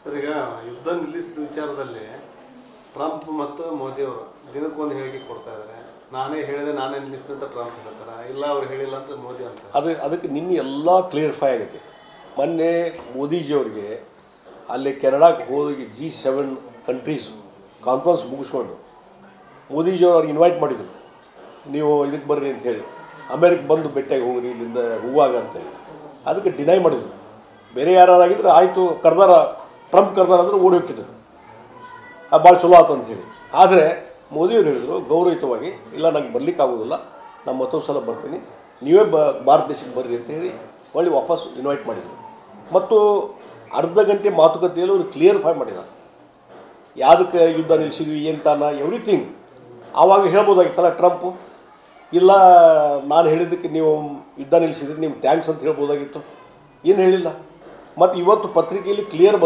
Sir, ಈಗ ಯುದ್ಧ ನಿಲ್ಲಿಸಿದ ವಿಚಾರದಲ್ಲಿ ಟ್ರಂಪ್ ಮತ್ತು ಮೋದಿಯವರು ದಿನಕ್ಕೊಂದು ಹೇಳಿಕೆ ಕೊಡ್ತಾ ಇದ್ದಾರೆ. ನಾನೇ ಹೇಳಿದೆ, ನಾನೇ ನಿಲ್ಲಿಸಿದೆ ಅಂತ ಟ್ರಂಪ್ ಹೇಳ್ತಾರೆ, ಇಲ್ಲ ಅವ್ರು ಹೇಳಿಲ್ಲ ಅಂತ ಮೋದಿ ಅಂತ. ಅದಕ್ಕೆ ನಿನ್ನೆ ಎಲ್ಲ ಕ್ಲಿಯರ್ಫೈ ಆಗೈತೆ. ಮೊನ್ನೆ ಮೋದಿಜಿಯವ್ರಿಗೆ ಅಲ್ಲಿ ಕೆನಡಾಕ್ಕೆ ಹೋಗಿ G7 ಕಂಟ್ರೀಸ್ ಕಾನ್ಫರೆನ್ಸ್ ಮುಗಿಸ್ಕೊಂಡು ಮೋದಿಜಿಯವ್ರು ಅವ್ರಿಗೆ ಇನ್ವೈಟ್ ಮಾಡಿದರು, ನೀವು ಇದಕ್ಕೆ ಬರ್ರಿ ಅಂತ ಹೇಳಿ, ಅಮೇರಿಕ ಬಂದು ಭೇಟಿಯಾಗಿ ಹೋಗ್ರಿ ಇಲ್ಲಿಂದ ಹೂವಾಗ ಅಂತೇಳಿ. ಅದಕ್ಕೆ ಡಿನೈ ಮಾಡಿದರು. ಬೇರೆ ಯಾರಾಗಿದ್ರೆ ಆಯಿತು, ಕರ್ದಾರ, ಟ್ರಂಪ್ ಕರ್ದಾರ ಅಂದ್ರೆ ಓಡಿ ಹೋಗ್ತಿದ್ರು, ಭಾಳ ಚಲೋ ಆಯ್ತು ಅಂಥೇಳಿ. ಆದರೆ ಮೋದಿಯವ್ರು ಹೇಳಿದರು ಗೌರವಯುತವಾಗಿ, ಇಲ್ಲ ನಂಗೆ ಬರ್ಲಿಕ್ಕೆ ಆಗೋದಿಲ್ಲ, ನಾನು ಮತ್ತೊಂದು ಸಲ ಬರ್ತೀನಿ, ನೀವೇ ಭಾರತ ದೇಶಕ್ಕೆ ಬರ್ರಿ ಅಂತ ಹೇಳಿ ಒಳ್ಳೆ ವಾಪಸ್ ಇನ್ವೈಟ್ ಮಾಡಿದರು. ಮತ್ತು ಅರ್ಧ ಗಂಟೆ ಮಾತುಕತೆಯಲ್ಲಿ ಅವರು ಕ್ಲಿಯರ್ಫೈ ಮಾಡಿದ್ದಾರೆ, ಯಾವುದಕ್ಕೆ ಯುದ್ಧ ನಿಲ್ಲಿಸಿದ್ವಿ, ಏನು ತಾನ, ಎವ್ರಿಥಿಂಗ್. ಆವಾಗ ಹೇಳ್ಬೋದಾಗಿತ್ತಲ್ಲ ಟ್ರಂಪು, ಇಲ್ಲ ನಾನು ಹೇಳಿದ್ದಕ್ಕೆ ನೀವು ಯುದ್ಧ ನಿಲ್ಲಿಸಿದ್ರೆ ನಿಮ್ಗೆ ಥ್ಯಾಂಕ್ಸ್ ಅಂತ ಹೇಳ್ಬೋದಾಗಿತ್ತು, ಏನು ಹೇಳಿಲ್ಲ. ಮತ್ತು ಇವತ್ತು ಪತ್ರಿಕೆಯಲ್ಲಿ ಕ್ಲಿಯರ್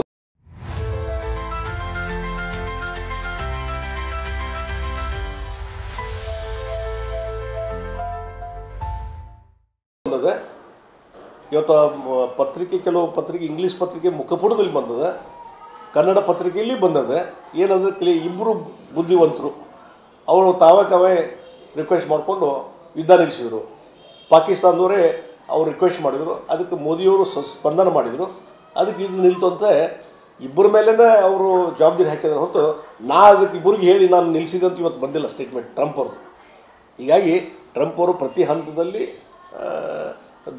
ಬಂದಿದೆ, ಇವತ್ತು ಪತ್ರಿಕೆ, ಕೆಲವು ಪತ್ರಿಕೆ ಇಂಗ್ಲೀಷ್ ಪತ್ರಿಕೆ ಮುಖಪುಟದಲ್ಲಿ ಬಂದದೆ, ಕನ್ನಡ ಪತ್ರಿಕೆಯಲ್ಲಿ ಬಂದದೆ. ಏನಂದರೆ ಇಬ್ಬರು ಬುದ್ಧಿವಂತರು ಅವರು ತಾವೇ ರಿಕ್ವೆಸ್ಟ್ ಮಾಡಿಕೊಂಡು ಯುದ್ಧ ನಿಲ್ಲಿಸಿದರು. ಪಾಕಿಸ್ತಾನದವರೇ ಅವ್ರು ರಿಕ್ವೆಸ್ಟ್ ಮಾಡಿದರು, ಅದಕ್ಕೆ ಮೋದಿಯವರು ಸ್ಪಂದನ ಮಾಡಿದರು, ಅದಕ್ಕೆ ಯುದ್ಧ ನಿಲ್ತು ಅಂತ ಇಬ್ಬರ ಮೇಲೇ ಅವರು ಜವಾಬ್ದಾರಿ ಹಾಕಿದ್ರು ಹೊರತು ಅದಕ್ಕೆ ಇಬ್ಬರಿಗೆ ಹೇಳಿ ನಾನು ನಿಲ್ಲಿಸಿದೆ ಅಂತ ಇವತ್ತು ಬಂದಿಲ್ಲ ಸ್ಟೇಟ್ಮೆಂಟ್ ಟ್ರಂಪ್ ಅವ್ರದ್ದು. ಹೀಗಾಗಿ ಟ್ರಂಪ್ ಅವರು ಪ್ರತಿ ಹಂತದಲ್ಲಿ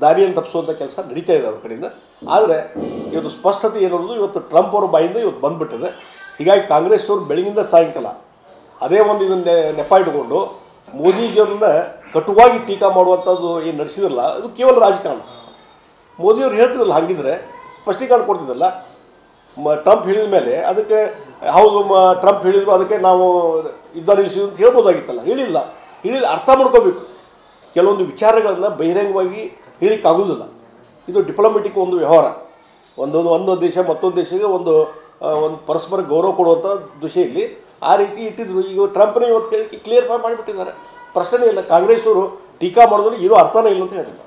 ದಾರಿಯನ್ನು ತಪ್ಪಿಸುವಂಥ ಕೆಲಸ ನಡೀತಾ ಇದೆ ಅವ್ರ ಕಡೆಯಿಂದ. ಆದರೆ ಇವತ್ತು ಸ್ಪಷ್ಟತೆ ಏನನ್ನೋದು ಇವತ್ತು ಟ್ರಂಪ್ ಅವ್ರ ಬಾಯಿಂದ ಇವತ್ತು ಬಂದುಬಿಟ್ಟಿದೆ. ಹೀಗಾಗಿ ಕಾಂಗ್ರೆಸ್ ಅವರು ಬೆಳಗಿಂದ ಸಾಯಂಕಾಲ ಅದೇ ಒಂದು ಇದನ್ನು ನೆಪ ಇಟ್ಕೊಂಡು ಮೋದಿಜಿಯವ್ರನ್ನ ಕಟುವಾಗಿ ಟೀಕಾ ಮಾಡುವಂಥದ್ದು ಏನು ನಡೆಸಿದ್ರಲ್ಲ, ಅದು ಕೇವಲ ರಾಜಕಾರಣ. ಮೋದಿಯವ್ರು ಹೇಳ್ತಿದ್ರಲ್ಲ, ಹಾಗಿದ್ರೆ ಸ್ಪಷ್ಟೀಕರಣ ಕೊಡ್ತಿದ್ದಲ್ಲ. ಟ್ರಂಪ್ ಹೇಳಿದ ಮೇಲೆ ಅದಕ್ಕೆ ಹೌದು ಟ್ರಂಪ್ ಹೇಳಿದ್ರು, ಅದಕ್ಕೆ ನಾವು ಯುದ್ಧ ನಿಲ್ಲಿಸಿದ್ರು ಅಂತ ಹೇಳ್ಬೋದಾಗಿತ್ತಲ್ಲ, ಹೇಳಿಲ್ಲ. ಅರ್ಥ ಮಾಡ್ಕೋಬೇಕು. ಕೆಲವೊಂದು ವಿಚಾರಗಳನ್ನು ಬಹಿರಂಗವಾಗಿ ಹೇಳಿಕ್ಕಾಗೋದಿಲ್ಲ. ಇದು ಡಿಪ್ಲೊಮೆಟಿಕ್ ಒಂದು ವ್ಯವಹಾರ. ಒಂದು ದೇಶ ಮತ್ತೊಂದು ದೇಶಕ್ಕೆ ಒಂದು ಪರಸ್ಪರ ಗೌರವ ಕೊಡುವಂಥ ದಿಶೆಯಲ್ಲಿ ಆ ರೀತಿ ಇಟ್ಟಿದ್ರು. ಈಗ ಟ್ರಂಪ್ನೇ ಇವತ್ತು ಹೇಳಿಕೆ ಕ್ಲಿಯರ್ಫೈ ಮಾಡಿಬಿಟ್ಟಿದ್ದಾರೆ, ಪ್ರಶ್ನೆ ಇಲ್ಲ. ಕಾಂಗ್ರೆಸ್ನವರು ಟೀಕಾ ಮಾಡೋದ್ರಲ್ಲಿ ಏನೂ ಅರ್ಥನೇ ಇಲ್ಲ ಅಂತ ಹೇಳಿದ್ರು.